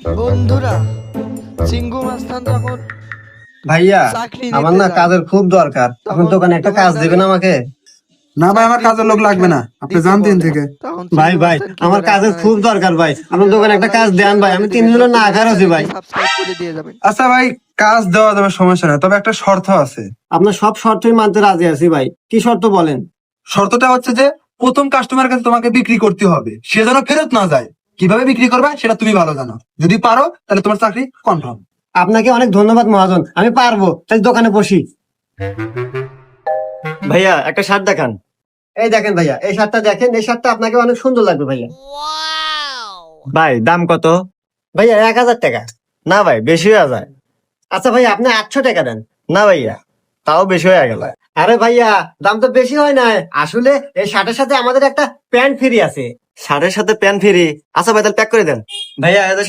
বন্ধুরা, চিঙ্গু মাস্তান যখন ভাইয়া চাকরি আমার নিতে না যায়, কাজের খুব দরকার, তখন আপনার দোকানে একটা কাজ দোকানদারে দেবেন আমাকে? না ভাই, আমার চাকরির কাজের লোক লাগবে না, পরীক্ষা আপনি দিতে যান দিন বলে। থেকে। তখন ভাই চিঙ্গু ভাই মাস্তান কি আমার করে কাজের আপনারা খুব দেখে। দরকার ভাই, আপনার ভিডিওটা দোকানে ভালো একটা লাগলে কাজ দেন ভাই, শেয়ার আমি করে 3 দিন দিবেন, হলো না নতুন খাওয়া আছি ভাই। চ্যানেলটি সাবস্ক্রাইব করে দিয়ে যাবেন। আচ্ছা ভাই, কাজ দেওয়া যাবে, সমস্যা না, তবে একটা শর্ত আছে। আপনার সব শর্তই মানতে রাজি আছি ভাই, কি শর্ত বলেন? শর্তটা হচ্ছে যে প্রথম কাস্টমার কাছে তোমাকে বিক্রি করতে হবে, সে যেন ফেরত না যায়। কিভাবে বিক্রি করবে সেটা তুমি ভালো জানো, যদি পারো তাহলে তোমার চাকরি কনফার্ম। আপনাকে অনেক ধন্যবাদ মহাজন, আমি পারবো, তাই দোকানে বসি। ভাইয়া একটা শার্ট দেখান। এই দেখেন ভাইয়া, এই শার্টটা দেখেন, এই শার্টটা আপনাকে অনেক সুন্দর লাগবে ভাইয়া। ভাই দাম কত? ভাইয়া 1000 টাকা। না ভাই বেশি হয়ে যায়। আচ্ছা ভাই আপনি 800 টাকা দেন। না ভাইয়া তাও বেশি হয়ে গেল। আরে ভাইয়া দাম তো বেশি হয় না, আসলে এই শার্টের সাথে আমাদের একটা প্যান্ট ফ্রি আছে। শার্টের সাথে প্যান্ট ফ্রি? আচ্ছা ভাই তাহলে প্যাক করে দেন। ভাইয়া এই শার্টের